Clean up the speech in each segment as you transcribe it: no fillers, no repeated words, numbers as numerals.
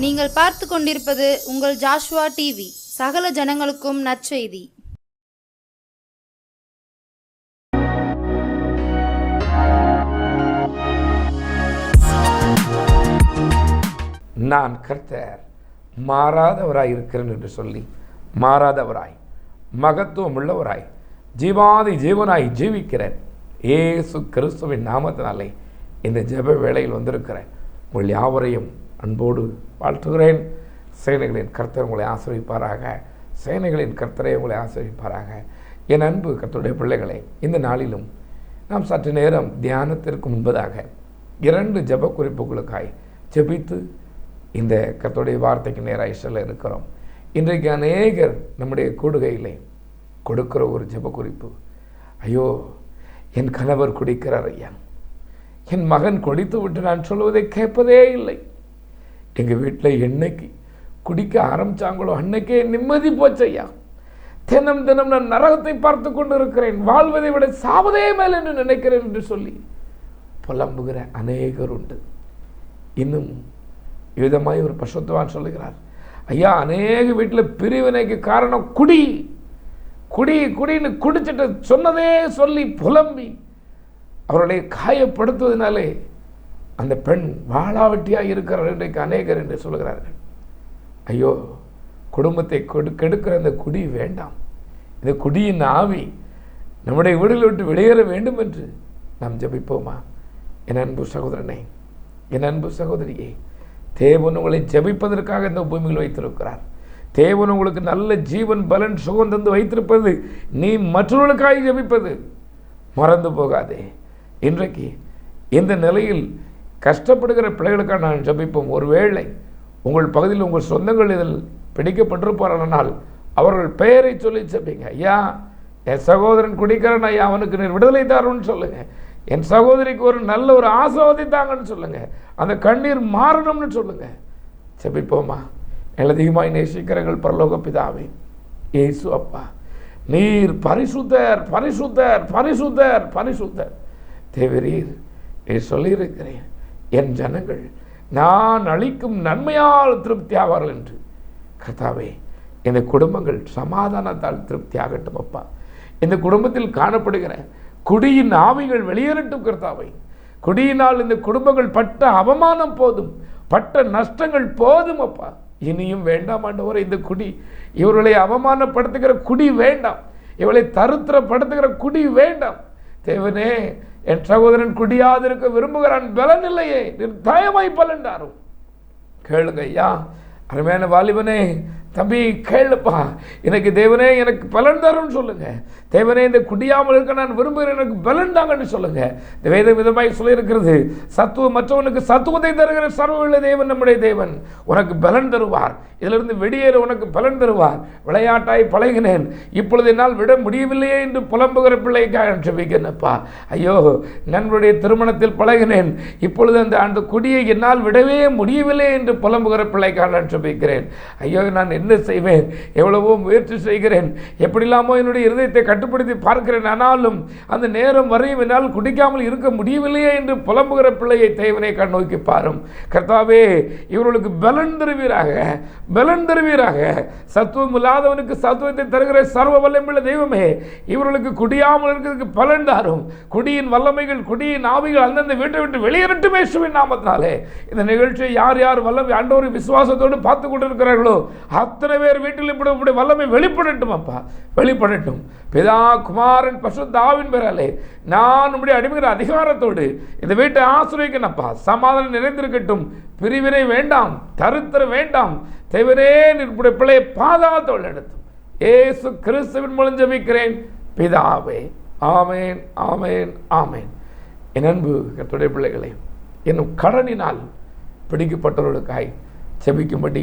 நீங்கள் பார்த்து கொண்டிருப்பது உங்கள் ஜாஷ்வா டிவி. சகல ஜனங்களுக்கும் நற்செய்தி. நான் கர்த்தர் மாறாதவராய் இருக்கிறேன் என்று சொல்லி மாறாதவராய் மகத்துவம் உள்ளவராய் ஜீவாதி ஜீவனாய் ஜீவிக்கிறேன் இயேசு கிறிஸ்துவின் நாமத்தினாலே இந்த ஜெப வேளையில் வந்திருக்கிறேன். உங்கள் யாவரையும் அன்போடு வாழ்த்துகிறேன். சேனைகளின் கர்த்தர் உங்களை ஆசீர்வதிப்பாராக. சேனைகளின் கர்த்தரை உங்களை ஆசீர்வதிப்பாராக. என் அன்பு கர்த்தருடைய பிள்ளைகளே, இந்த நாளிலும் நாம் சற்று நேரம் தியானத்திற்கு முன்பதாக 2 ஜெப குறிப்புகளுக்காய் ஜெபித்து இந்த கர்த்தருடைய வார்த்தைக்கு நேராக செல்ல இருக்கிறோம். இன்றைக்கு அநேகர் நம்முடைய கூடுகையிலே கொடுக்கிற ஒரு ஜெப குறிப்பு, ஐயோ என் கணவர் குடிக்கிறார் ஐயா, என் மகன் குடித்து விட்டு நான் சொல்வதை கேட்பதே இல்லை, எங்கள் வீட்டில் என்னைக்கு குடிக்க ஆரம்பித்தாங்களோ அன்னைக்கே நிம்மதி போச்சு ஐயா, தினம் தினம் நான் நரகத்தை பார்த்து கொண்டு இருக்கிறேன், வாழ்வதை விட சாவதே மேல் என்று நினைக்கிறேன் என்று சொல்லி புலம்புகிற அநேகர் உண்டு. இன்னும் விதமாய் ஒரு பசுத்தவான் சொல்லுகிறார், ஐயா அநேக வீட்டில் பிரிவினைக்கு காரணம் குடி குடி குடின்னு குடிச்சிட்டு சொன்னதே சொல்லி புலம்பி அவர்களை காயப்படுத்துவதனாலே அந்த பெண் வாழாவட்டியாக இருக்கிறார் இன்றைக்கு அநேகர் என்று சொல்கிறார்கள். ஐயோ, குடும்பத்தை கெடுக்கிற அந்த குடி வேண்டாம். இந்த குடியின் ஆவி நம்முடைய வீடுகளை விட்டு வெளியேற வேண்டும் என்று நாம் ஜெபிப்போமா? என் அன்பு சகோதரனே, என் அன்பு சகோதரியே, தேவன் உங்களை ஜெபிப்பதற்காக இந்த பூமியில் வைத்திருக்கிறார். தேவன் உங்களுக்கு நல்ல ஜீவன் பலன் சுகம் தந்து வைத்திருப்பது நீ மற்றவர்களுக்காக ஜெபிப்பது மறந்து போகாதே. இன்றைக்கு இந்த நிலையில் கஷ்டப்படுகிற பிள்ளைகளுக்காக நான் ஜெபிப்போம். ஒருவேளை உங்கள் பகுதியில் உங்கள் சொந்தங்கள் இதில் பிடிக்கப்பட்டிருப்பார்கள், அவர்கள் பெயரை சொல்லி ஜெபிங்க. ஐயா என் சகோதரன் குடிக்கிறன் ஐயா, அவனுக்கு நீர் விடுதலை தாருன்னு சொல்லுங்க. என் சகோதரிக்கு ஒரு நல்ல ஒரு ஆசீர்வாதத்தாங்கன்னு சொல்லுங்க. அந்த கண்ணீர் மாறணும்னு சொல்லுங்க. ஜெபிப்போமா? அதிகமாய் நேசிக்கிறங்கள் பரலோக பிதாவே, இயேசு அப்பா, நீர் பரிசுத்தர் பரிசுத்தர் பரிசுத்தர் பரிசுத்தர் தேவரீர். சொல்லியிருக்கிறேன், என் ஜனங்கள் நான் அளிக்கும் நன்மையால் திருப்தி ஆவார்கள் என்று. கர்த்தாவே, இந்த குடும்பங்கள் சமாதானத்தால் திருப்தி ஆகட்டும் அப்பா. இந்த குடும்பத்தில் காணப்படுகிற குடியின் ஆவிகள் வெளியேறட்டும் கர்த்தாவே. குடியினால் இந்த குடும்பங்கள் பட்ட அவமானம் போதும், பட்ட நஷ்டங்கள் போதும் அப்பா. இனியும் வேண்டாம் ஆண்டவரே, இந்த குடி இவர்களை அவமானப்படுத்துகிற குடி வேண்டாம், இவளை தருத்திரப்படுத்துகிற குடி வேண்டாம். தேவனே, என் சகோதரன் குடியாதிருக்க விரும்புகிறான், பலன் இல்லையே, நிர்தாயமாய் பலன் தாரும். கேளுங்க ஐயா, அருமையான வாலிபனே, தம்பி கேளுப்பா, எனக்கு தேவனே எனக்கு பலன் தரும்னு சொல்லுங்க. தேவனே, இந்த குடியாமல் இருக்க நான் விரும்புகிறேன், எனக்கு பலன் தாங்கன்னு சொல்லுங்க. இந்த வேத விதமாய் சொல்லியிருக்கிறது, சத்துவம் மற்றவனுக்கு சத்துவத்தை தருகிற சர்வ தேவன் நம்முடைய தேவன் உனக்கு பலன் தருவார். இதிலிருந்து வெளியேற உனக்கு பலன் தருவார். விளையாட்டாய் பழகினேன், இப்பொழுது என்னால் விட முடியவில்லையே என்று புலம்புகிற பிள்ளைக்காக ஜெபிக்கிறேன்ப்பா. ஐயோ, நண்பருடைய திருமணத்தில் பழகினேன், இப்பொழுது அந்த குடியை என்னால் விடவே முடியவில்லை என்று புலம்புகிற பிள்ளைக்காக நான் ஜெபிக்கிறேன். ஐயோ, நான் என்ன செய்வேன், எவ்வளவோ முயற்சி செய்கிறேன், எப்படிலாமோ என்னுடைய இருதயத்தை கட்டுப்படுத்தி பார்க்கிறேன், ஆனாலும் அந்த நேரம் வரையும் என்னால் குடிக்காமல் இருக்க முடியவில்லையே என்று புலம்புகிற பிள்ளையை தேவனை கண் நோக்கி பாரும். கர்த்தாவே, இவர்களுக்கு பலன் தருவீராக, பலன் தருவீராக. சத்துவம் இல்லாதவனுக்கு சத்துவத்தை தருகிற சர்வ வல்லமையுள்ள தெய்வமே, இவர்களுக்கு குடியாமல் இருக்கிறதுக்கு பலன் தாரும். குடியின் வல்லமைகள், குடியின் ஆவிகள் அந்தந்த வீட்டை விட்டு வெளியேறட்டும் இயேசுவின் நாமத்தினாலே. இந்த நிகழ்ச்சியை யார் யார் வல்லமை ஆண்டவர் விசுவாசத்தோடு பார்த்து கொண்டிருக்கிறார்களோ அத்தனை பேர் வீட்டில் இப்படி வல்லமை வெளிப்படட்டும் அப்பா, வெளிப்படட்டும். பிதா குமாரன் பரிசுத்த ஆவியின் பெயராலே நான் உம்முடைய அடிமைகிற அதிகாரத்தோடு இந்த வீட்டை ஆசீர்வதிக்கிறேனப்பா. சமாதானம் நிறைந்திருக்கட்டும், பிரிவினை வேண்டாம், தரித்திரம் வேண்டாம். தேவனே, நிற்புடைய பிள்ளையை பாதாளத்தோடு நடத்தும். இயேசு கிறிஸ்துவின் மூலம் ஜெபிக்கிறேன் பிதாவே, ஆமேன் ஆமேன் ஆமேன். என் அன்பு கர்த்தருடைய பிள்ளைகளே, என்னும் கடனினால் பிடிக்கப்பட்டவர்களுக்காய் ஜெபிக்கும்படி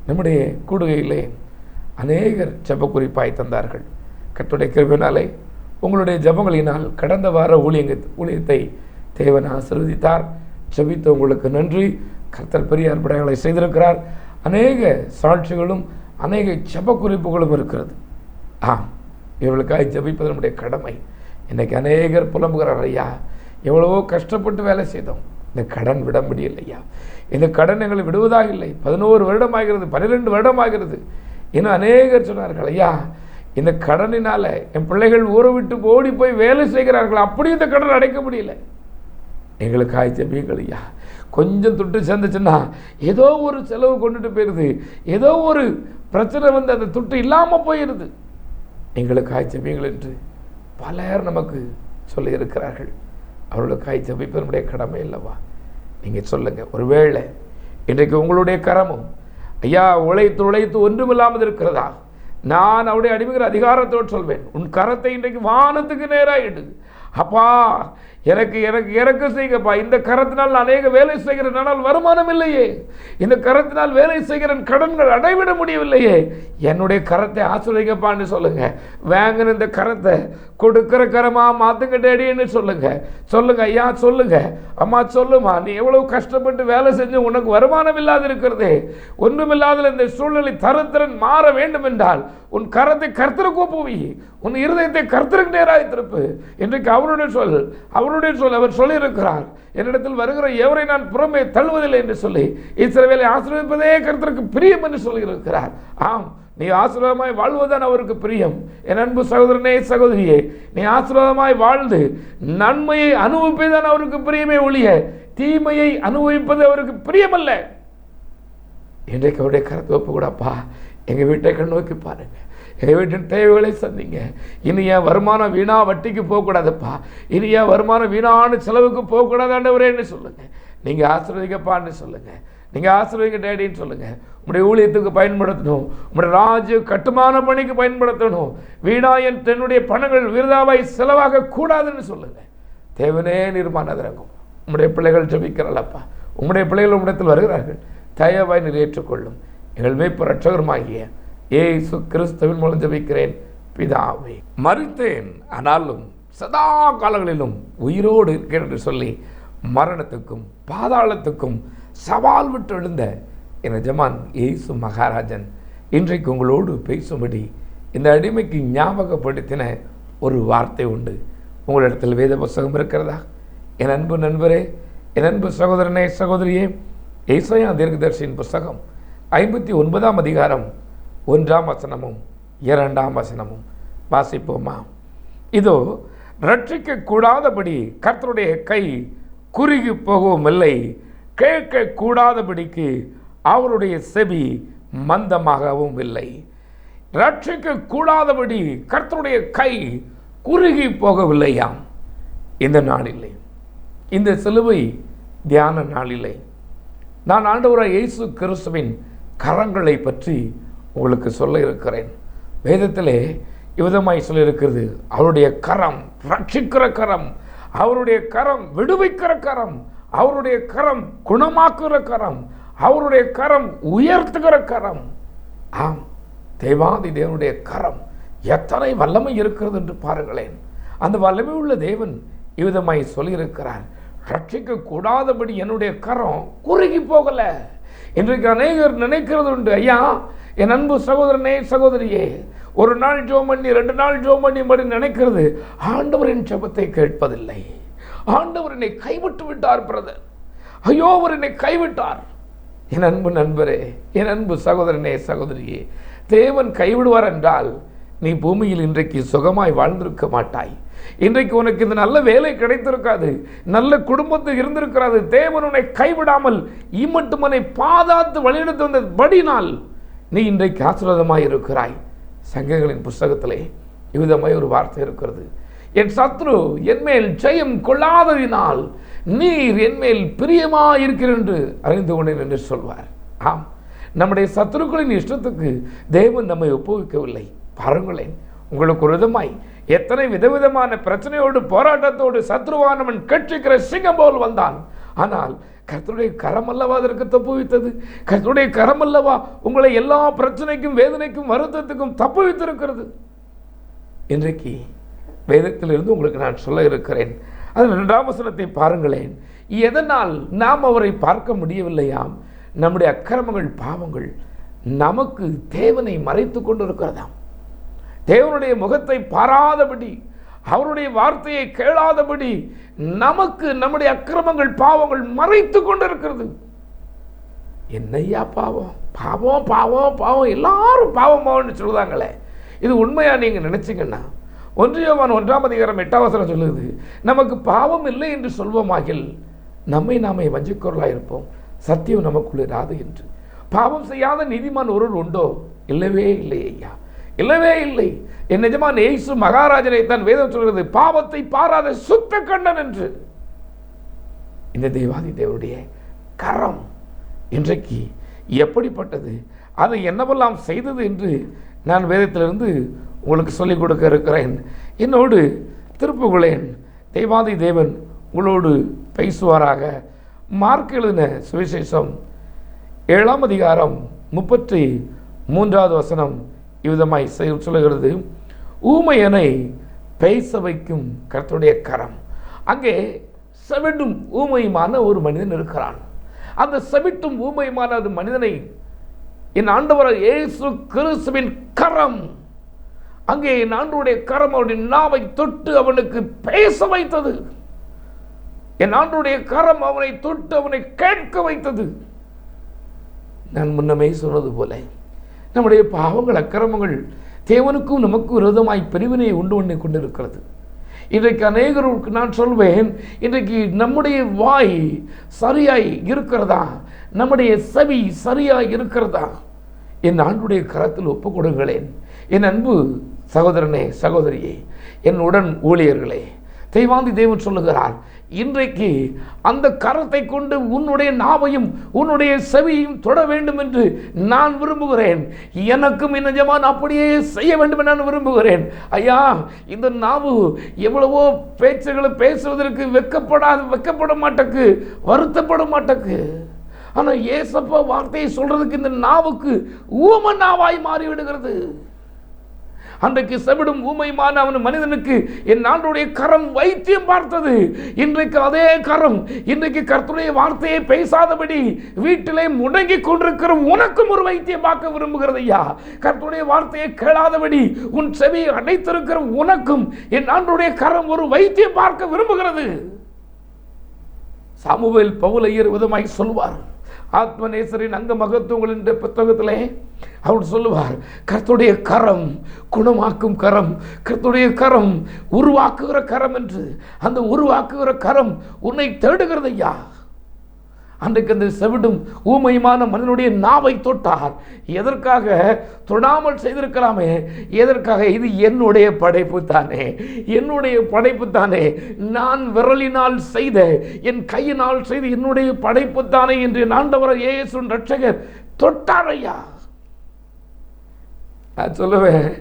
நம்முடைய கூடுகையிலே அநேகர் ஜெப குறிப்பாய் தந்தார்கள். கர்த்தருடைய கிருபையினாலே உங்களுடைய ஜெபங்களினால் கடந்த வார ஊழியத்தை தேவன் ஆசீர்வதித்தார். ஜெபித்த உங்களுக்கு நன்றி. கர்த்தர் பெரிய அற்புதங்களை செய்திருக்கிறார். அநேக சாட்சிகளும் அநேக ஜெப குறிப்புகளும் இருக்கிறது. இவர்களுக்காக ஜெபிப்பது நம்முடைய கடமை. இன்றைக்கி அநேகர் புலம்புகிறார், ஐயா எவ்வளவோ கஷ்டப்பட்டு வேலை செய்தோம், இந்த கடன் விட முடியலையா? இந்த கடன் எங்களை விடுவதாக இல்லை. 11 வருடமாகிறது, 12 வருடமாகிறது. இன்னும் அநேகர் சொன்னார்கள், ஐயா இந்த கடனினால் என் பிள்ளைகள் ஊரை விட்டு ஓடி போய் வேலை செய்கிறார்கள், அப்படியும் இந்த கடன் அடைக்க முடியல. எங்களுக்காக ஜெபியுங்கள் ஐயா. கொஞ்சம் துட்டு சேர்ந்துச்சுன்னா ஏதோ ஒரு செலவு கொண்டுட்டு போயிடுது, ஏதோ ஒரு பிரச்சனை வந்து அந்த துட்டு இல்லாமல் போயிடுது. எங்களுக்காக ஜெபியுங்கள் என்று பலர் நமக்கு சொல்லியிருக்கிறார்கள். அவர்களுக்காக ஜெபிப்பது நம்முடைய கடமை இல்லவா? நீங்கள் சொல்லுங்கள். ஒருவேளை இன்றைக்கு உங்களுடைய கரமும் ஐயா உழைத்து ஒன்றுமில்லாமல் இருக்கிறதா? நான் அவருடைய அடிமைகிற அதிகாரத்தோடு சொல்வேன், உன் கரத்தை இன்றைக்கு வானத்துக்கு நேராகிடு. அப்பா எனக்கு இறக்க செய்யுங்கப்பா. இந்த கரத்தினால் நான் அநேக வேலை செய்கிறேன், ஆனால் வருமானம் இல்லையே. இந்த கரத்தினால் வேலை செய்கிறேன், கடன்கள் அடைவிட முடியவில்லையே. என்னுடைய கரத்தை ஆசிரியப்பான்னு சொல்லுங்க. வாங்கின இந்த கரத்தை கொடுக்கிற கரமா மாத்துங்க டேடின்னு சொல்லுங்க. ஐயா சொல்லுங்க, அம்மா சொல்லுமா, நீ எவ்வளவு கஷ்டப்பட்டு வேலை செஞ்சு உனக்கு வருமானம் இல்லாது இருக்கிறதே, ஒன்றுமில்லாத இந்த சூழ்நிலை தரத்திறன் மாற வேண்டும் என்றால் உன் கரத்தை கர்த்தருக்கு ஒப்புவி, உன் இருதயத்தை கர்த்தருக்கு நேராக திருப்பு. இன்றைக்கு அவருடைய சொல் அவர் சொல்லியிருக்கிறார், என்னிடத்தில் வருகிற எவரை நான் புறமே தள்ளுவதில்லை என்று சொல்லி இஸ்ரவேலை ஆசீர்வதிப்பதே கர்த்தருக்கு பிரியம் என்று சொல்லியிருக்கிறார். ஆம், நீ ஆசீர்வாதமாய் வாழ்வதுதான் அவருக்கு பிரியம். என் அன்பு சகோதரனே சகோதரியே, நீ ஆசீர்வாதமாய் வாழ்ந்து நன்மையை அனுபவிப்பதுதான் அவருக்கு பிரியமே ஒழிய தீமையை அனுபவிப்பது அவருக்கு பிரியமல்ல. இன்றைக்கு அவருடைய கருத்தை ஒப்பு கூடப்பா. எங்கள் வீட்டை கண்ணோக்கி பாருங்க, எங்கள் வீட்டின் தேவைகளை சந்திங்க. இனி என் வருமானம் வீணா வட்டிக்கு போகக்கூடாதுப்பா, இனி என் வருமானம் வீணான செலவுக்கு போகக்கூடாது ஆண்டவரேன்னு சொல்லுங்கள். நீங்கள் ஆசீர்வதிங்கப்பான்னு சொல்லுங்கள். நீங்கள் ஆசீர்வதிங்க டேடின்னு சொல்லுங்கள். உங்களுடைய ஊழியத்துக்கு பயன்படுத்தணும், உங்களுடைய ராஜ்ய கட்டுமான பணிக்கு பயன்படுத்தணும். வீணா என்னுடைய பணங்கள் விருதாவாய் செலவாக கூடாதுன்னு சொல்லுங்கள். தேவனே நிர்மாணம் உங்களுடைய பிள்ளைகள் ஜெபிக்கிறாளப்பா. உங்களுடைய பிள்ளைகள் உம்மிடத்தில் வருகிறார்கள், தயவாய் நிறைவேற்றுக்கொள்ளும். எங்கள் மேய்ப்பர் ரட்சகருமாகிய இயேசு கிறிஸ்துவின் மூலம் ஜெபிக்கிறேன் பிதாவே. மரித்தேன் ஆனாலும் சதா காலங்களிலும் உயிரோடு இருக்கிறேன் என்று சொல்லி மரணத்துக்கும் பாதாளத்துக்கும் சவால் விட்டு எழுந்த என் எஜமான் இயேசு மகாராஜன் இன்றைக்கு உங்களோடு பேசும்படி இந்த அடிமைக்கு ஞாபகப்படுத்தின ஒரு வார்த்தை உண்டு. உங்களிடத்தில் வேத புஸ்தகம் இருக்கிறதா? என் அன்பு நண்பரே, என் அன்பு சகோதரனே சகோதரியே, ஏசாயா தீர்க்கதரிசியின் புஸ்தகம் 59ஆம் அதிகாரம் 1ஆம் வசனமும் 2ஆம் வசனமும் வாசிப்போமா? இதோ ரட்சிக்க கூடாதபடி கர்த்தருடைய கை குறுகி போகவும் இல்லை, கேட்க கூடாதபடிக்கு அவருடைய செவி மந்தமாகவும் இல்லை. ரட்சிக்க கூடாதபடி கர்த்தருடைய கை குறுகி போகவில்லையாம். இந்த நாளிலே, இந்த சிலுவை தியான நாளிலே நான் ஆண்டவராகிய இயேசு கிறிஸ்துவின் கரங்களை பற்றி உங்களுக்கு சொல்ல இருக்கிறேன். வேதத்திலே இவ்விதமாய் சொல்லியிருக்கிறது, அவருடைய கரம் ரட்சிக்கிற கரம், அவருடைய கரம் விடுவிக்கிற கரம், அவருடைய கரம் குணமாக்குகிற கரம், அவருடைய கரம் உயர்த்துகிற கரம். ஆம், தேவாதி தேவனுடைய கரம் எத்தனை வல்லமை இருக்கிறது என்று பாருங்களேன். அந்த வல்லமை உள்ள தேவன் இவ்விதமாய் சொல்லியிருக்கிறார், ரட்சிக்க கூடாதபடி என்னுடைய கரம் குறுகி போகல. இன்றைக்கு அநேகர் நினைக்கிறது உண்டு, ஐயா என் அன்பு சகோதரனே சகோதரியே, ஒரு நாள் ஜெபம் பண்ணி 2 நாள் ஜெபம் பண்ணி மாதிரி நினைக்கிறது, ஆண்டவரின் ஜெபத்தை கேட்பதில்லை, ஆண்டவர் என்னை கைவிட்டு விட்டார் பிரதர், ஐயோ அவர் என்னை கைவிட்டார். என் அன்பு நண்பரே, என் அன்பு சகோதரனே சகோதரியே, தேவன் கைவிடுவார் என்றால் நீ பூமியில் இன்றைக்கு சுகமாய் வாழ்ந்திருக்க மாட்டாய். இன்றைக்கு உனக்கு இந்த நல்ல வேலை கிடைத்திருக்காது, நல்ல குடும்பத்தில் இருந்திருக்கிறாது. தேவன் உன்னை கைவிடாமல் இம்மட்டும் உன்னை பாதாத்து வழிநடத்தி வந்தபடினால் நீ இன்றைக்கு ஆசீர்வாதமாய் இருக்கிறாய். சங்கங்களின் புஸ்தகத்திலே இவ்விதமாய் ஒரு வார்த்தை இருக்கிறது, என் சத்ரு என்மேல் ஜெயம் கொள்ளாததினால் நீர் என்மேல் பிரியமாக இருக்கிற என்று அறிந்து கொண்டேன் என்று சொல்வார். ஆம், நம்முடைய சத்துருக்களின் இஷ்டத்துக்கு தேவன் நம்மை ஒப்புவிக்கவில்லை. பாருங்களேன், உங்களுக்கு ஒரு விதமாய் எத்தனை விதவிதமான பிரச்சனையோடு போராட்டத்தோடு சத்ருவானவன் கட்சிக்கிற சிங்கம் போல் வந்தான். ஆனால் கர்த்தருடைய கரம் அல்லவா அதற்கு தப்புவித்தது? கர்த்தருடைய கரம் அல்லவா உங்களை எல்லா பிரச்சனைக்கும் வேதனைக்கும் வருத்தத்துக்கும் தப்புவித்திருக்கிறது. இன்றைக்கு வேதத்திலிருந்து உங்களுக்கு நான் சொல்ல இருக்கிறேன். அது 2ஆம் வசனத்தை பாருங்களேன். எதனால் நாம் அவரை பார்க்க முடியவில்லையாம்? நம்முடைய அக்கிரமங்கள் பாவங்கள் நமக்கு தேவனை மறைத்து கொண்டு இருக்கிறதாம். தேவனுடைய முகத்தை பாராதபடி அவருடைய வார்த்தையை கேளாதபடி நமக்கு நம்முடைய அக்கிரமங்கள் பாவங்கள் மறைத்து கொண்டிருக்கிறது. என்னையா பாவம் பாவம் பாவம் பாவம், எல்லாரும் பாவம் பாவம்னு சொல்லுதாங்களே, இது உண்மையா நீங்க நினைச்சீங்கன்னா 1 யோவான் 1:8 சொல்லுது, நமக்கு பாவம் இல்லை என்று சொல்வோமாகில் நம்மை நாமே வஞ்சிக்கொருளாக இருப்போம், சத்தியம் நமக்குள் இராது என்று. பாவம் செய்யாத நீதிமான் ஒருவர் உண்டோ? இல்லவே இல்லை ஐயா, இல்லவே இல்லை. என் எஜமான் இயேசு மகாராஜனை தான் வேதம் சொல்கிறது, பாவத்தை பாராத சுத்த கண்ணன் என்று. இந்த தேவாதி தேவனுடைய கரம் இன்றைக்கு எப்படிப்பட்டது, அது என்னவெல்லாம் செய்தது என்று நான் வேதத்திலிருந்து உங்களுக்கு சொல்லிக் கொடுக்க இருக்கிறேன். என்னோடு திருப்புகளேன். தேவாதி தேவன் உங்களோடு பேசுவாராக. மார்க் எழுதின சுவிசேஷம் 7:33 இவ்விதமாய் சொல்லுகிறது, ஊமையனை பேச வைக்கும் கர்த்தருடைய கரம். அங்கே செவிடும் ஊமையுமான ஒரு மனிதன் இருக்கிறான். அந்த செவிட்டும் ஊமையுமான ஒரு மனிதனை என் ஆண்டவர் இயேசு கிறிஸ்துவின் கரம், அங்கே என் ஆண்டவருடைய கரம் அவனுடைய நாவை தொட்டு அவனுக்கு பேச வைத்தது. என் ஆண்டவருடைய கரம் அவனை தொட்டு அவனை கேட்க வைத்தது. நான் முன்னமே சொன்னது போல நம்முடைய பாவங்கள் அக்கிரமங்கள் தேவனுக்கும் நமக்கு விரோதமாய் பிரிவினை உண்டு பண்ணி கொண்டிருக்கிறது. இன்றைக்கு அநேகருக்கு நான் சொல்வேன், இன்றைக்கு நம்முடைய வாய் சரியாய் இருக்கிறதா, நம்முடைய செவி சரியாய் இருக்கிறதா? என் ஆண்டுடைய கரத்தில் ஒப்புக் கொடுங்களேன். என் அன்பு சகோதரனே சகோதரியே, என் உடன் ஊழியர்களே, தெய்வாந்தி தேவன் சொல்லுகிறார், இன்றைக்கு அந்த கரத்தை கொண்டு உன்னுடைய நாவையும் உன்னுடைய செவியையும் தொட வேண்டும் என்று நான் விரும்புகிறேன். எனக்கும் என் எஜமான் அப்படியே செய்ய வேண்டும் என்று நான் விரும்புகிறேன். ஐயா, இந்த நாவு எவ்வளவோ பேச்சுகளை பேசுவதற்கு வெக்கப்பட மாட்டக்கு, வருத்தப்பட மாட்டக்கு. ஆனால் ஏசப்பா வார்த்தையை சொல்றதுக்கு இந்த நாவுக்கு ஊம நாவாய் மாறிவிடுகிறது. அன்றைக்கு செவிடும் ஊமையுமான அவன் மனிதனுக்கு என் ஆண்டவருடைய கரம் வைத்தியம் பார்த்தது. இன்றைக்கு அதே கரம் இன்றைக்கு கர்த்தருடைய வார்த்தையை பேசாதபடி வீட்டிலே முடங்கி கொண்டிருக்கிற உனக்கும் ஒரு வைத்தியம் பார்க்க விரும்புகிறது ஐயா. கர்த்தருடைய வார்த்தையை கேளாதபடி உன் செவியை அடைத்திருக்கிற உனக்கும் என் ஆண்டவருடைய கரம் ஒரு வைத்தியம் பார்க்க விரும்புகிறது. சாமுவேல் பவுலையர் விதமாய் சொல்வார், ஆத்மநேசரின் அங்க மகத்துவங்கள் என்ற புத்தகத்திலே அவர் சொல்லுவார், கர்த்தருடைய கரம் குணமாக்கும் கரம், கர்த்தருடைய கரம் உருவாக்குகிற கரம் என்று. அந்த உருவாக்குகிற கரம் உன்னை தேடுகிறது ஐயா. அன்றைக்கு அந்த செவிடும் ஊமையுமான மனிதனுடைய நாவை தொட்டார். எதற்காக? தொடாமல் செய்திருக்கலாமே. எதற்காக? இது என்னுடைய படைப்பு தானே, என்னுடைய படைப்பு தானே, நான் விரலினால் செய்த, என் கையினால் செய்த என்னுடைய படைப்பு தானே என்று ஆண்டவர் இயேசு ரட்சகர் தொட்டார் ஐயா. நான் சொல்லுவேன்,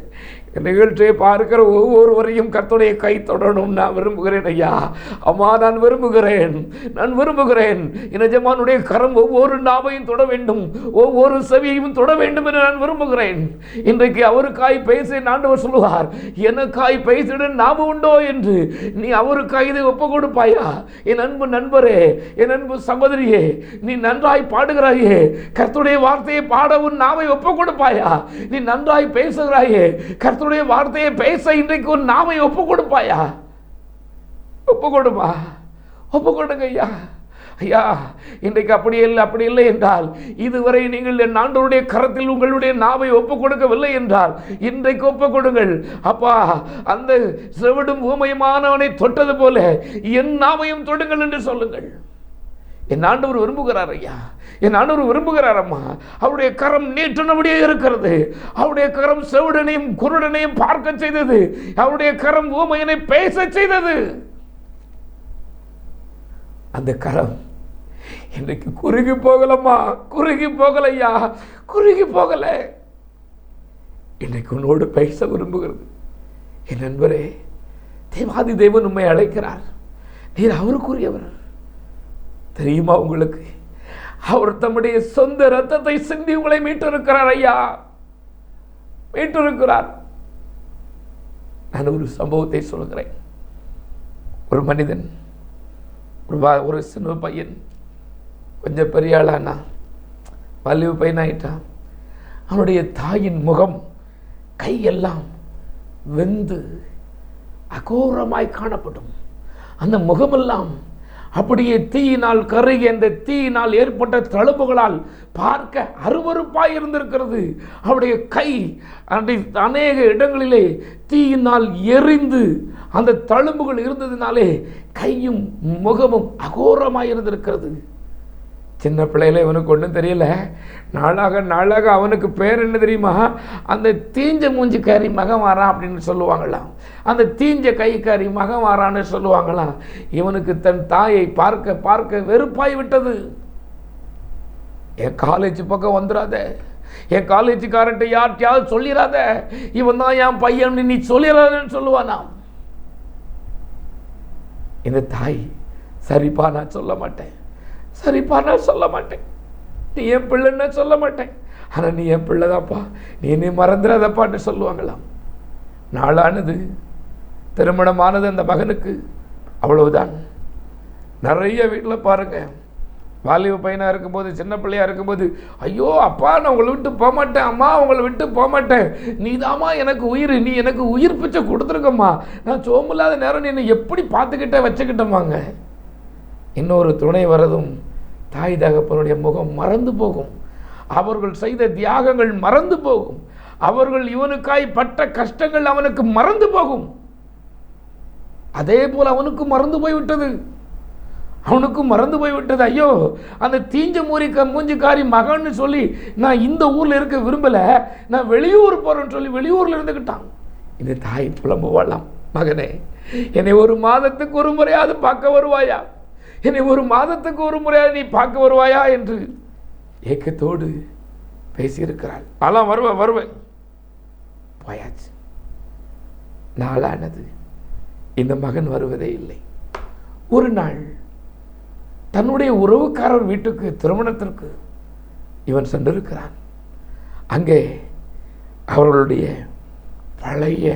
நிகழ்ச்சியை பார்க்கிற ஒவ்வொருவரையும் கர்த்தருடைய கை தொடரும் நான் விரும்புகிறேன் ஐயா. அம்மா, நான் விரும்புகிறேன். என் எஜமானுடைய கரம் ஒவ்வொரு நாவையும் தொட வேண்டும், ஒவ்வொரு செவியையும் தொட வேண்டும் என்று நான் விரும்புகிறேன். இன்றைக்கு அவருக்காய் பேச ஆண்டவர் சொல்லுவார், எனக்காய் பேசிட நாம உண்டோ என்று. நீ அவருக்காய் இதை ஒப்பு கொடுப்பாயா? என் அன்பு நண்பரே, என் அன்பு சகோதரியே, நீ நன்றாய் பாடுகிறாயே, கர்த்தருடைய வார்த்தையை பாட உன் நாவை ஒப்பு கொடுப்பாயா? நீ நன்றாய் பேசுகிறாயே, கர்த்தருடைய வார்த்தையை பேச இன்றைக்கு ஒரு நாமை ஒப்பு கொடுப்பாயா? ஒப்பு கொடுப்பா, ஒப்பு கொடுங்க ஐயா. ஐயா, இன்றைக்கு அப்படி இல்லை என்றால், இதுவரை நீங்கள் என் ஆண்டவருடைய கரத்தில் உங்களுடைய நாவை ஒப்பு கொடுக்கவில்லை என்றால் இன்றைக்கு ஒப்பு கொடுங்கள். அப்பா, அந்த செவிடும் ஊமையுமானவனை தொட்டது போல என் நாவையும் தொடுங்கள் என்று சொல்லுங்கள். என் ஆண்டவர் விரும்புகிறார் ஐயா, என் ஆண்டவர் விரும்புகிறார் அம்மா. அவருடைய கரம் நீட்டினபடியே இருக்கிறது. அவருடைய கரம் செவிடனையும் குருடனையும் பார்க்க செய்தது. அவருடைய கரம் ஊமையனை பேச செய்தது. அந்த கரம் இன்றைக்கு குறுகி போகலம்மா, குறுகி போகலையா, குறுகி போகல. இன்றைக்கு உன்னோடு பேச விரும்புகிறது. என் நண்பரே, தேவாதி தேவன் உண்மை அழைக்கிறார். நீர் அவருக்குரியவர். தெரியுமா உங்களுக்கு? அவர் தம்முடைய சொந்த ரத்தத்தை சிந்தி உங்களை மீட்டிருக்கிறார் ஐயா, மீட்டிருக்கிறார். நான் ஒரு சம்பவத்தை சொல்கிறேன். ஒரு மனிதன், ஒரு சின்ன பையன், கொஞ்சம் பெரிய ஆளானா, வலிவு பையனாயிட்டான். அவனுடைய தாயின் முகம் கையெல்லாம் வெந்து அகோரமாய் காணப்படும். அந்த முகமெல்லாம் அப்படியே தீயினால் கருகி அந்த தீயினால் ஏற்பட்ட தழும்புகளால் பார்க்க அருவருப்பாய் இருந்திருக்கிறது. அவருடைய கை அநேக இடங்களிலே தீயினால் எரிந்து அந்த தழும்புகள் இருந்ததினாலே கையும் முகமும் அகோரமாய் இருந்திருக்கிறது. சின்ன பிள்ளையில இவனுக்கு ஒன்றும் தெரியல. நாளாக நாளாக அவனுக்கு பேர் என்ன தெரியுமா? அந்த தீஞ்ச மூஞ்சிக்காரி மகன் வாரான் அப்படின்னு சொல்லுவாங்களாம். அந்த தீஞ்ச கைக்காரி மகன் வாரான்னு சொல்லுவாங்களாம். இவனுக்கு தன் தாயை பார்க்க பார்க்க வெறுப்பாய் விட்டது. என் காலேஜ் பக்கம் வந்துடாத, என் காலேஜுக்காரன்ட்ட யார்கிட்டயாவது சொல்லிடாத, இவன் தான் என் பையன் நீ சொல்லிடாதன்னு சொல்லுவானா. இந்த தாய், சரிப்பா நான் சொல்ல மாட்டேன், சரிப்பா நான் சொல்ல மாட்டேன், நீ என் பிள்ளைன்னு சொல்ல மாட்டேன், ஆனால் நீ என் பிள்ளைதாப்பா, நீ என்னை மறந்துடாதப்பான்னு சொல்லுவாங்களாம். நாளானது, திருமணமானது அந்த மகனுக்கு. அவ்வளவுதான். நிறைய வீட்டில் பாருங்க, வாலிப பையனாக இருக்கும்போது, சின்ன பிள்ளையாக இருக்கும்போது, ஐயோ அப்பா நான் உங்களை விட்டு போக மாட்டேன், அம்மா உங்களை விட்டு போக மாட்டேன், நீ தாம்மா எனக்கு உயிர், நீ எனக்கு உயிர் பிச்சை கொடுத்துருக்கம்மா, நான் சோம்பில்லாத நேரம் நீ என்னை எப்படி பார்த்துக்கிட்டே வச்சுக்கிட்டோமாங்க. இன்னொரு துணை வரதும் தாய் தகப்பனுடைய முகம் மறந்து போகும். அவர்கள் செய்த தியாகங்கள் மறந்து போகும். அவர்கள் இவனுக்காய் பட்ட கஷ்டங்கள் அவனுக்கு மறந்து போகும். அதே போல் அவனுக்கு மறந்து போய்விட்டது. அவனுக்கும் மறந்து போய்விட்டது. ஐயோ அந்த தீஞ்ச மூஞ்சிக்காரி மகன்னு சொல்லி நான் இந்த ஊரில் இருக்க விரும்பலை, நான் வெளியூர் போகிறேன்னு சொல்லி வெளியூரில் இருந்துக்கிட்டான். இந்த தாய் புலம்புவாளாம், மகனே என்னை ஒரு மாதத்துக்கு ஒரு முறையாவது பார்க்க வருவாயா, என்னை ஒரு மாதத்துக்கு ஒரு முறையாவது நீ பார்க்க வருவாயா என்று ஏக்கத்தோடு பேசியிருக்கிறாள். ஆனால் வருவேன். போயாச்சு. நாளானது, இந்த மகன் வருவதே இல்லை. ஒரு நாள் தன்னுடைய உறவுக்காரர் வீட்டுக்கு திருமணத்திற்கு இவன் சென்றிருக்கிறான். அங்கே அவர்களுடைய பழைய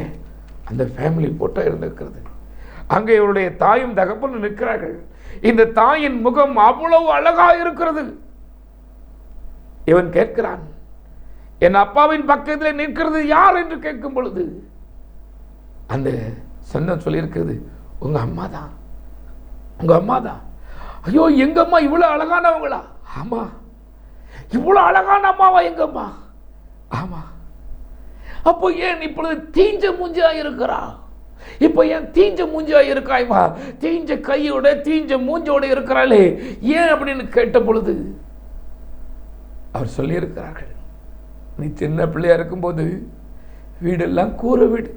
அந்த ஃபேமிலி போட்டோ இருந்திருக்கிறது. அங்கே இவருடைய தாயும் தகப்பனும் நிற்கிறார்கள். இந்த தாயின் முகம் அவ்வளவு அழகாக இருக்கிறது. இவன் கேட்கிறான், என் அப்பாவின் பக்கத்தில் நிற்கிறது யார் என்று கேட்கும் பொழுது அந்த சொந்தம் சொல்லியிருக்கிறது, உங்க அம்மா தான், உங்க அம்மா தான். ஐயோ எங்க அம்மா இவ்வளவு அழகானவங்களா? ஆமா. இவ்வளவு அழகான அம்மாவா எங்க அம்மா? ஆமா. அப்போ ஏன் இப்பொழுது தீஞ்ச மூஞ்சியா இருக்கிறா? இப்போ ஏன் தீஞ்ச மூஞ்சியா இருக்காய்வா? தீஞ்ச கையோட தீஞ்ச மூஞ்சோட இருக்கிறாளே ஏன் அப்படின்னு கேட்ட பொழுது அவர் சொல்லியிருக்கிறார்கள், நீ சின்ன பிள்ளையா இருக்கும்போது வீடெல்லாம் கூரை வீடு,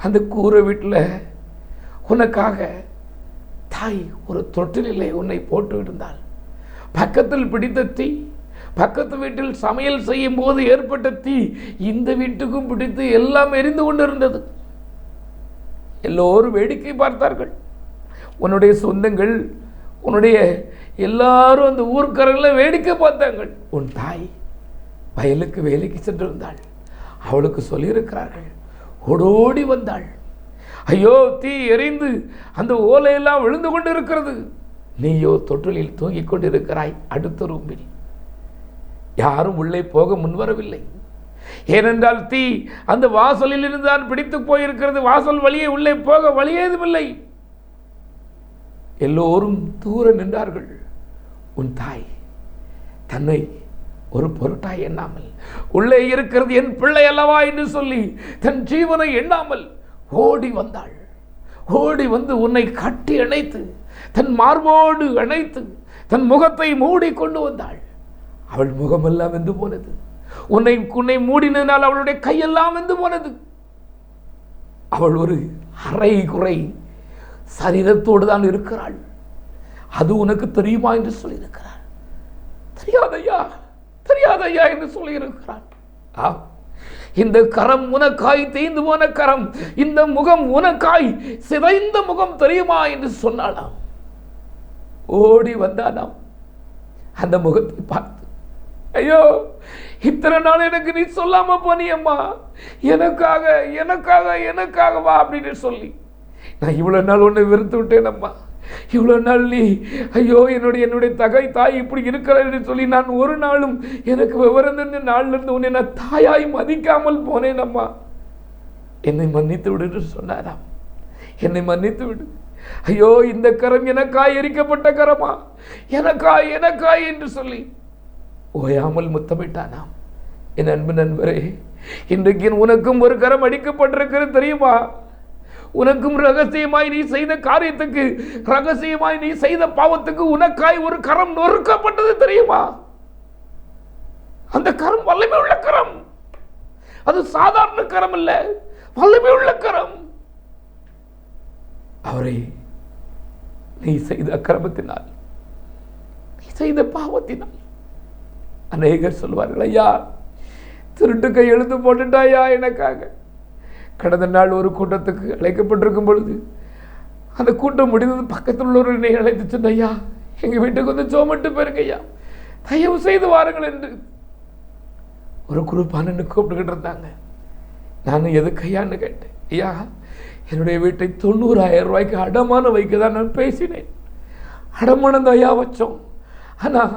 அந்த கூரை வீட்டில் உனக்காக தாய் ஒரு தொட்டிலே உன்னை போட்டு இருந்தாள். பக்கத்தில் பிடித்த தீ, பக்கத்து வீட்டில் சமையல் செய்யும் போது ஏற்பட்ட தீ இந்த வீட்டுக்கும் பிடித்து எல்லாம் எரிந்து கொண்டிருந்தது. எல்லோரும் வேடிக்கை பார்த்தார்கள். உன்னுடைய சொந்தங்கள், உன்னுடைய எல்லாரும் அந்த ஊர்க்காரர்கள் வேடிக்கை பார்த்தார்கள். உன் தாய் வயலுக்கு வேலைக்கு சென்றிருந்தாள். அவளுக்கு சொல்லியிருக்கிறார்கள், ஓடோடி வந்தாள். ஐயோ தீ எரிந்து அந்த ஓலையெல்லாம் விழுந்து கொண்டு இருக்கிறது, நீயோ தொட்டிலில் தூங்கிக் கொண்டிருக்கிறாய் அடுத்த ரூமில். யாரும் உள்ளே போக முன்வரவில்லை. ஏனென்றால் தீ அந்த வாசலில் இருந்துதான் பிடித்து போயிருக்கிறது. வாசல் வழியே உள்ளே போக வழியேதுமில்லை. எல்லோரும் தூர நின்றார்கள். உன் தாய் தன்னை ஒரு பொருட்டாய் எண்ணாமல், உள்ளே இருக்கிறது என் பிள்ளை அல்லவா என்று சொல்லி தன் ஜீவனை எண்ணாமல் ஓடி வந்தாள். ஓடி வந்து உன்னை கட்டி அணைத்து, தன் மார்போடு அணைத்து, தன் முகத்தை மூடி கொண்டு வந்தாள். அவள் முகமெல்லாம் வெந்து போனது. உன்னை மூடினால் அவளுடைய கையெல்லாம் வெந்து போனது. அவள் ஒரு அரை குறை சரீரத்தோடு தான் இருக்கிறாள். அது உனக்கு தெரியுமா என்று சொல்லியிருக்கிறாள். தெரியாதையா, தெரியாதையா என்று சொல்லியிருக்கிறாள். இந்த கரம் உனக்காய் தேய்ந்து போன கரம், இந்த முகம் உனக்காய் சிதைந்த முகம் தெரியுமா என்று சொன்னாலாம். ஓடி வந்தானாம். அந்த முகத்தை பார்த்து, ஐயோ இத்தனை நாள் எனக்கு நீ சொல்லாம போனியம்மா, எனக்காக எனக்காக எனக்காகவா அப்படின்னு சொல்லி நான் இவ்வளவு நாள் உன்னை வெறுத்து விட்டேன் அம்மா. இவ்வளவு நாள் நீ ஐயோ என்னுடைய தாய் இப்படி இருக்கிற சொல்லி நான் ஒரு நாளும் எனக்கு விவரம் தெரிஞ்ச நாள்ல இருந்து உன்னை நான் தாயாய் மதிக்காமல் போனேன் அம்மா, என்னை மன்னித்து விடு சொன்னாராம். என்னை மன்னித்து விடு. ஐயோ, இந்த கரம் எனக்காய் எரிக்கப்பட்ட கரமா, எனக்காய் எனக்காய் என்று சொல்லி ஓயாமல் முத்தமிட்டானாம். என் அன்பு நண்பரே, இன்றைக்கு உனக்கும் ஒரு கரம் அடிக்கப்பட்டிருக்கிறது தெரியுமா? உனக்கும் ரகசியமாய் நீ செய்த காரியத்துக்கு, ரகசியமாய் நீ செய்த பாவத்துக்கு உனக்காய் ஒரு கரம் நொறுக்கப்பட்டது தெரியுமா? அந்த கரம் வல்லமை உள்ள கரம். அது சாதாரண கரம் அல்ல, வல்லமை உள்ள கரம். அவரை நீ செய்த அக்கிரமத்தினால், நீ செய்த பாவத்தினால் அநேகர் சொல்வார்கள், ஐயா திருட்டு கை எழுந்து போட்டுட்டாயா எனக்காக. கடந்த நாள் ஒரு கூட்டத்துக்கு அழைக்கப்பட்டிருக்கும் பொழுது அந்த கூட்டம் முடிந்தது, பக்கத்தில் உள்ளவர் என்னை அழைத்து சொன்ன, ஐயா எங்கள் வீட்டுக்கு வந்து சோமட்டு போயிருங்க ஐயா, தயவு செய்து வாருங்கள் என்று ஒரு குரூப்பான கூப்பிட்டுக்கிட்டு இருந்தாங்க. நான் எது கையான்னு கேட்டேன். ஐயா, என்னுடைய வீட்டை 90,000 ரூபாய்க்கு அடமானம் வைக்க தான் நான் பேசினேன். அடமானம் ஐயா வச்சோம், ஆனால்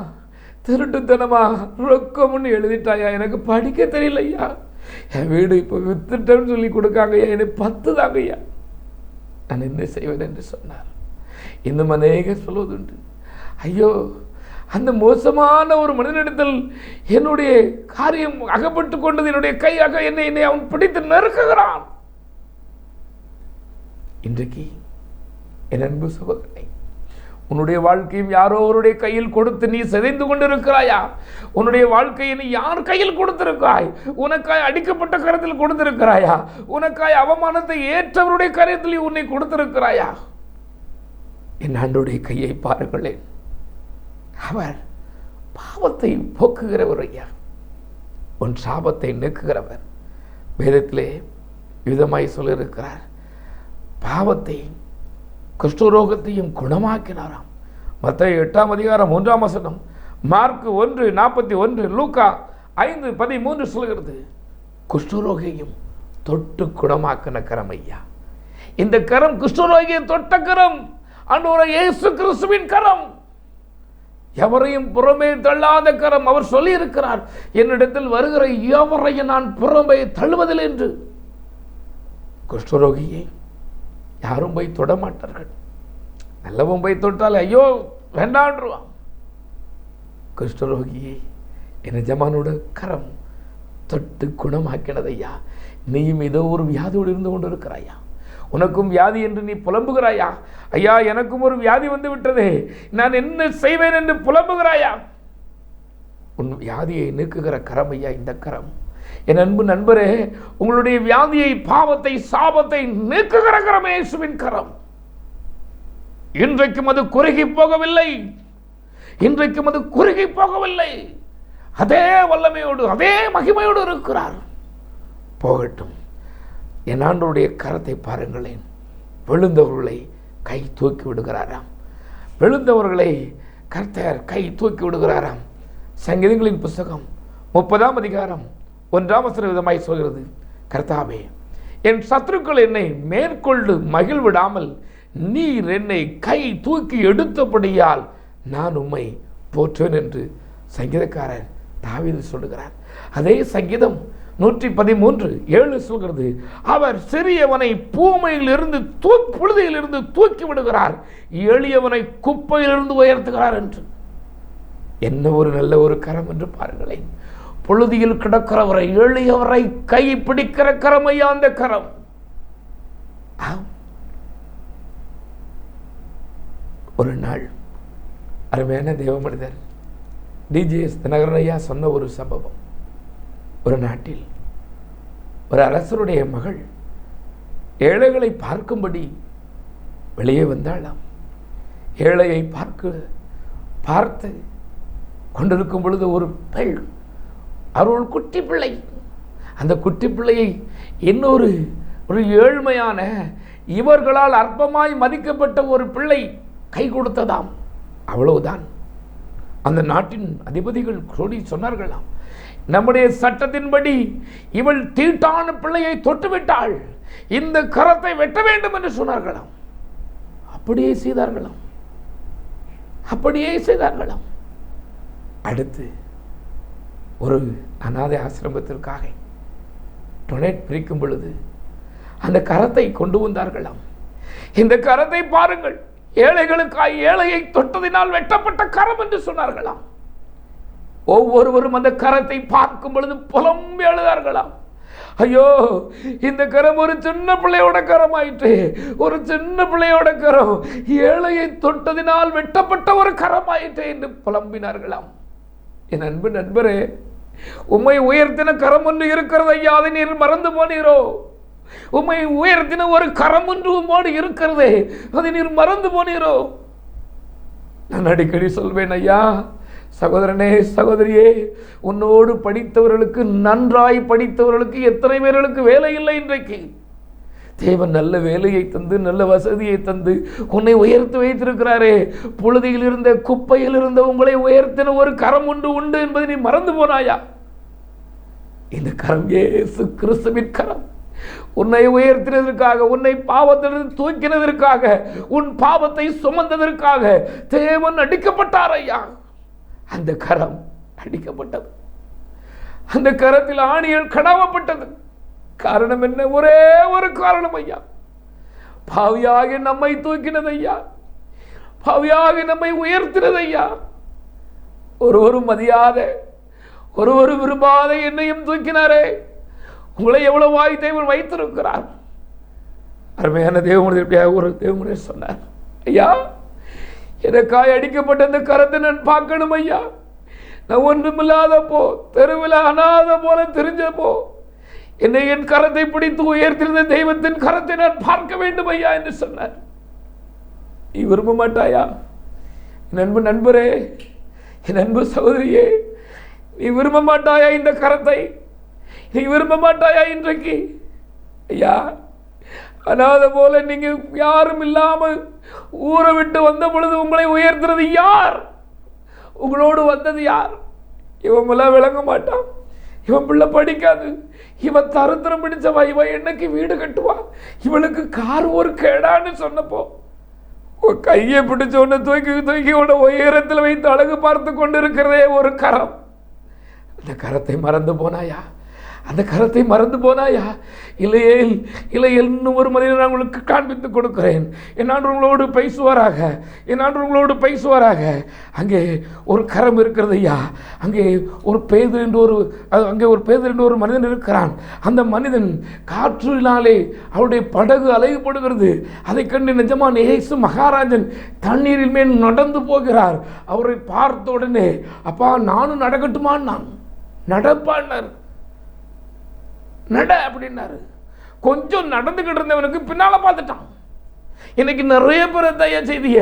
திருட்டுத்தனமா ரொக்கம்னு எழுதிட்டாயா, எனக்கு படிக்க தெரியல ஐயா, என் வீடு இப்போ வித்துட்டேன்னு சொல்லி கொடுக்காங்க ஐயா, என்னை 10 தாங்க ஐயா, நான் என்ன செய்வேன் என்று சொன்னார். இன்னும் அநேக சொல்வதுண்டு, ஐயோ அந்த மோசமான ஒரு மனிதனிடத்தில் என்னுடைய காரியம் அகப்பட்டு கொண்டது, என்னுடைய கையாக என்னை அவன் பிடித்து நெருக்குகிறான். இன்றைக்கு என் அன்பு சகோதரனை, உன்னுடைய வாழ்க்கையும் யாரோ அவருடைய கையில் கொடுத்து நீ சிதைந்து கொண்டிருக்கிறாயா? உன்னுடைய வாழ்க்கையை நீ யார் கையில் கொடுத்திருக்காய்? உனக்காய் அடிக்கப்பட்ட கரத்தில் கொடுத்திருக்கிறாயா? உனக்காய் அவமானத்தை ஏற்றவருடைய கரத்தில் உன்னை கொடுத்திருக்கிறாயா? என் ஆண்டவருடைய கையை பாருங்களேன். அவர் பாவத்தை போக்குகிறவர் ஐயா, உன் சாபத்தை நீக்குகிறவர். வேதத்திலே விதமாய் சொல்லியிருக்கிறார், பாவத்தை குஷ்டரோகத்தையும் குணமாக்கினாராம். மத்தேயு 8ஆம் அதிகாரம் 1ஆம் வசனம், மார்க்கு 1:41, லூக்கா 5:13 சொல்கிறது, குஷ்டரோகியையும் தொட்டு குணமாக்கின கரம் ஐயா. இந்த கரம் குஷ்டரோகியை தொட்ட கரம், ஆண்டவராகிய இயேசு கிறிஸ்துவின் கரம், எவரையும் புறமே தள்ளாத கரம். அவர் சொல்லி இருக்கிறார், என்னிடத்தில் வருகிற எவரையும் நான் புறமே தள்ளுவதில்லை என்று. குஷ்டரோகியை யாரும் போய் தொட மாட்டார்கள். நல்லவன் போய் தொட்டால் ஐயோ வேண்டான்றுவான். குஷ்டரோகியை என் எஜமானோட கரம் தொட்டு குணமாக்கினது ஐயா. நீயும் ஏதோ ஒரு வியாதியோடு இருந்து கொண்டு இருக்கிறாயா? உனக்கும் வியாதி என்று நீ புலம்புகிறாயா? ஐயா எனக்கும் ஒரு வியாதி வந்து விட்டதே, நான் என்ன செய்வேன் என்று புலம்புகிறாயா? உன் வியாதியை நீக்குகிற கரம் ஐயா இந்த கரம். என் அன்பு நண்பரே, உங்களுடைய வியாதியை, பாவத்தை, சாபத்தை நீக்குகிற கரம் இயேசுவின் கரம். இன்றைக்கும் அது குறுகி போகவில்லை, இன்றைக்கும் அது குறுகி போகவில்லை. அதே வல்லமையோடு, அதே மகிமையோடு இருக்கிறார். போகட்டும். என் ஆண்டவருடைய கரத்தை பாருங்களேன். விழுந்தவர்களை கை தூக்கி விடுகிறாராம். விழுந்தவர்களை கர்த்தர் கை தூக்கி விடுகிறாராம். சங்கீதங்களின் புஸ்தகம் 30ஆம் அதிகாரம் 1ஆம் வசனம் விதமாய் சொல்கிறது, கர்த்தாவே என் சத்துருக்கள் என்னை மேற்கொண்டு மகிழ்விடாமல் நீர் என்னை கை தூக்கி எடுத்தபடியால் நான் உம்மை போற்றுவேன் என்று சங்கீதக்காரர் தாவீது சொல்லுகிறார். அதே சங்கீதம் 113:7 சொல்கிறது, அவர் சிறியவனை பூமையிலிருந்து புழுதியிலிருந்து தூக்கி விடுகிறார், எளியவனை குப்பையிலிருந்து உயர்த்துகிறார் என்று. என்ன ஒரு நல்ல ஒரு கரம் என்று பாருங்களேன். புழுதியில் கிடக்கிறவரை, எளியவரை கை பிடிக்கிற கரமையா அந்த கரம். ஒரு நாள் அருமையான தேவ மனிதர் டிஜிஎஸ் தினகரன் ஐயா சொன்ன ஒரு சம்பவம். ஒரு நாட்டில் ஒரு அரசருடைய மகள் ஏழைகளை பார்க்கும்படி வெளியே வந்தாளாம். ஏழையை பார்த்து கொண்டிருக்கும் பொழுது ஒரு பெண், அவள் குட்டி பிள்ளை, அந்த குட்டி பிள்ளையை இன்னொரு ஏழ்மையான, இவர்களால் அற்பமாய் மதிக்கப்பட்ட ஒரு பிள்ளை கை கொடுத்ததாம். அவ்வளவுதான். அந்த நாட்டின் அதிபதிகள் கூடி சொன்னார்களாம், நம்முடைய சட்டத்தின்படி இவள் தீட்டான பிள்ளையை தொட்டுவிட்டாள், இந்த கரத்தை வெட்ட வேண்டும் என்று சொன்னார்களாம். அப்படியே செய்தார்களாம். அடுத்து ஒரு அநாதை ஆசிரமத்திற்காக டொனேட் பிரிக்கும் பொழுது அந்த கரத்தை கொண்டு வந்தார்களாம். இந்த கரத்தை பாருங்கள், ஏழைகளுக்காய் ஏழையை தொட்டதினால் வெட்டப்பட்ட கரம் என்று சொன்னார்களாம். ஒவ்வொருவரும் அந்த கரத்தை பார்க்கும் பொழுது புலம்பி எழுதார்களாம். ஐயோ, இந்த கரம் ஒரு சின்ன பிள்ளையோட கரம் ஆயிற்று, ஒரு சின்ன பிள்ளையோட கரம், ஏழையை தொட்டதினால் வெட்டப்பட்ட ஒரு கரம் ஆயிற்று என்று புலம்பினார்களாம். என் அன்பு நண்பரே, உம்மை உயர்த்தின கரம் ஒன்று இருக்கிறது ஐயா, அதை நீர் மறந்து போனீரோ? உம்மை உயர்த்தின ஒரு கரம் ஒன்று உம்மோடு இருக்கிறதே, அதை நீர் மறந்து போனீரோ? நான் அடிக்கடி சொல்வேன், ஐயா சகோதரனே சகோதரியே, உன்னோடு படித்தவர்களுக்கு, நன்றாய் படித்தவர்களுக்கு எத்தனை பேர்களுக்கு வேலை இல்லை இன்றைக்கு? தேவன் நல்ல வேலையை தந்து, நல்ல வசதியை தந்து உன்னை உயர்த்தி வைத்திருக்கிறாரே. புழுதியில் இருந்த, குப்பையில் இருந்த உங்களை உயர்த்தின ஒரு கரம் ஒன்று உண்டு என்பதை நீ மறந்து போனாயா? இந்த கரம் இயேசு கிறிஸ்துவின் கரம். உன்னை உயர்த்தினதற்காக, உன்னை பாவத்திலிருந்து தூக்கினதற்காக, உன் பாவத்தை சுமந்ததற்காக தேவன் அடிக்கப்பட்டார் ஐயா. அந்த கரம் அடிக்கப்பட்டது, அந்த கரத்தில் ஆணிகள் கடாவப்பட்டது. காரணம் என்ன? ஒரே ஒரு காரணம் ஐயா, பாவியாக நம்மை தூக்கினது ஐயா, பாவியாக நம்மை உயர்த்தினது ஐயா. ஒருவரும் மதியாத, ஒருவரும் விரும்பாத என்னையும் தூக்கினாரே. உங்களை எவ்வளவாய் தேவன் வைத்திருக்கிறார். அருமையான தேவனுடைய ஒரு தேவனுடைய சொன்னார், ஐயா எனக்காய் அடிக்கப்பட்ட அந்த கரத்தை நான் பார்க்கணும் ஐயா. நான் ஒன்றுமில்லாத போ, தெருவில் அனாத போல தெரிஞ்ச போ, என்னை என் கரத்தை பிடித்து உயர்த்திருந்த தெய்வத்தின் கரத்தை நான் பார்க்க வேண்டும் ஐயா என்று சொன்னார். நீ விரும்ப மாட்டாயா? என் அன்பு நண்பரே, என் அன்பு சகோதரியே, நீ விரும்ப மாட்டாயா இந்த கரத்தை? நீ விரும்ப மாட்டாயா இன்றைக்கு? ஐயா, அனாத போல நீங்க யாரும் இல்லாமல் ஊரை விட்டு வந்த பொழுது உங்களை உயர்த்துறது யார்? உங்களோடு வந்தது யார்? இவன் எல்லாம் விளங்க மாட்டான், இவன் பிள்ளை படிக்காது, இவன் தருத்திரம் பிடிச்சவா, இவன் என்னைக்கு வீடு கட்டுவா, இவனுக்கு கார் ஒரு கேடான்னு சொன்னப்போ கையை பிடிச்ச உடனே தூக்கி தூக்கி உடனே உயரத்தில் வைத்து அழகு பார்த்து கொண்டு இருக்கிறதே ஒரு கரம். அந்த கரத்தை மறந்து போனாயா? அந்த கரத்தை மறந்து போனாயா? இல்லையே, இல்லை, இன்னும் ஒரு மனிதன் நான் உங்களுக்கு காண்பித்து கொடுக்கிறேன். என் ஆண்டவர்களோடு பேசுவாராக, என் ஆண்டவர்களோடு பேசுவாராக. அங்கே ஒரு கரம் இருக்கிறது ஐயா. அங்கே ஒரு பேதுரு என்று ஒரு மனிதன் இருக்கிறான். அந்த மனிதன் காற்றினாலே அவருடைய படகு அலையப்படுகிறது. அதை கண்டு நிஜமான இயேசு மகாராஜன் தண்ணீரில் மேல் நடந்து போகிறார். அவரை பார்த்த உடனே, அப்பா நானும் நடக்கட்டுமான், நான் நடப்பான்னார். நட அப்படின்னாரு. கொஞ்சம் நடந்துகிட்டு இருந்தவனுக்கு பின்னால பார்த்துட்டான். இன்னைக்கு நிறைய பேர் தயா செய்திய,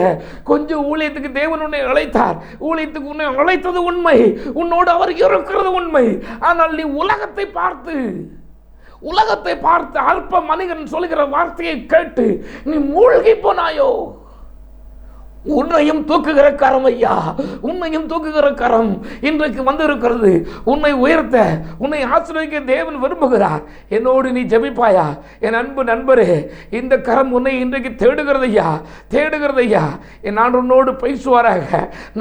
கொஞ்சம் ஊழியத்துக்கு தேவன் உன்னை அழைத்தார், ஊழியத்துக்கு உன்னை அழைத்தது உண்மை, உன்னோடு அவர் இருக்கிறது உண்மை. ஆனால் நீ உலகத்தை பார்த்து அல்ப மனிதன் சொல்லுகிற வார்த்தையை கேட்டு நீ மூழ்கி போனாயோ? உன்னையும் தூக்குகிற கரம் ஐயா, உன்னையும் தூக்குகிற கரம் இன்றைக்கு வந்திருக்கிறது. உன்னை உயர்த்த, உன்னை ஆசீர்வதிக்க தேவன் விரும்புகிறார். என்னோடு நீ ஜெபிப்பாயா? என் அன்பு நண்பரே, இந்த கரம் உன்னை இன்றைக்கு தேடுகிறது ஐயா. என் ஆண்டவனோடு பேசுவாராக.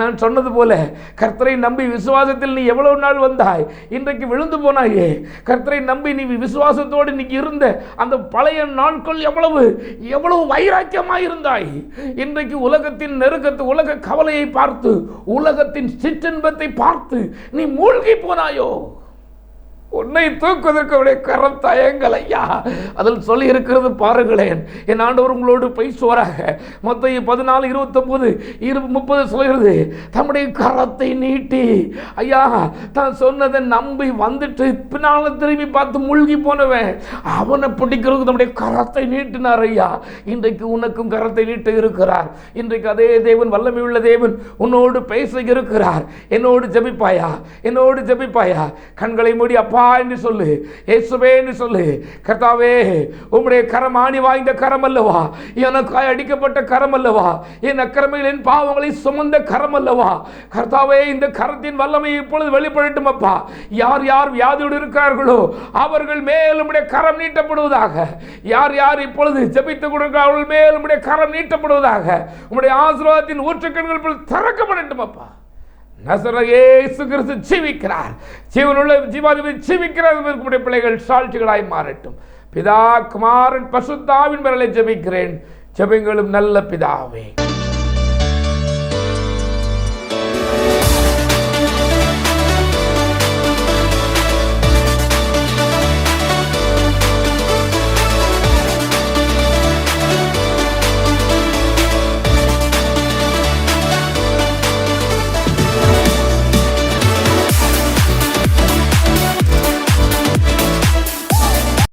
நான் சொன்னது போல கர்த்தரை நம்பி விசுவாசத்தில் நீ எவ்வளவு நாள் வந்தாய், இன்றைக்கு விழுந்து போனாயே. கர்த்தரை நம்பி நீ விசுவாசத்தோடு நீ இருந்த அந்த பழைய நாட்கள் எவ்வளவு வைராக்கியமாய் இருந்தாய். இன்றைக்கு உலகத்தின் நெருக்கத்து, உலக கவலையை பார்த்து, உலகத்தின் சிற்றின்பத்தை பார்த்து நீ மூழ்கி போனாயோ? உன்னை தூக்குவதற்கு அவருடைய கரம் தயங்கல் ஐயா. அதில் சொல்லி இருக்கிறது பாருங்களேன். என் ஆண்டவர் உங்களோடு பேசுவாராக. மத்தேயு 14:29-30 சொல்கிறது, தம்முடைய கரத்தை நீட்டி, ஐயா தான் சொன்னதை நம்பி வந்துட்டு பின்னால திரும்பி பார்த்து மூழ்கி போனவன், அவனை பிடிக்கிறதுக்கு நம்முடைய கரத்தை நீட்டினார் ஐயா. இன்றைக்கு உனக்கும் கரத்தை நீட்ட இருக்கிறார். இன்றைக்கு அதே தேவன், வல்லமை உள்ள தேவன் உன்னோடு பேச இருக்கிறார். என்னோடு ஜெபிப்பாயா? கண்களை மூடி அப்பா என்று சொல்லு, இயேசுவே என்று சொல்லு. கர்த்தாவே, உம்முடைய கரம் ஆணி வாய்ந்த கரம் அல்லவா, எனக்காய் அடிக்கப்பட்ட கரம் அல்லவா, என் அக்கிரமங்கள் என் பாவங்களை சுமந்த கரம் அல்லவா. கர்த்தாவே, இந்த கரத்தின் வல்லமை இப்பொழுது வெளிப்படட்டும் அப்பா. யார் யார் வியாதியோடு இருக்கிறார்களோ அவர்கள் மேல் உம்முடைய கரம் நீட்டப்படுவதாக. யார் யார் இப்பொழுது ஜெபித்துக் கொடுக்கிறார்கள் அவர்கள் மேல் உம்முடைய கரம் நீட்டப்படுவதாக. உம்முடைய ஆசீர்வாதத்தின் ஊற்றுக்கண்கள் திறக்கப்படட்டும் அப்பா. இயேசு கிறிஸ்து ஜீவிக்கிறார். ஜீவனுள்ள ஜீவாதிபதி ஜீவிக்கிறார். பிள்ளைகள் சாட்சிகளாய் மாறட்டும். பிதா, குமாரன், பரிசுத்த ஆவியின் பெயரிலே ஜெபிக்கிறேன் ஜெபங்களும் நல்ல பிதாவே.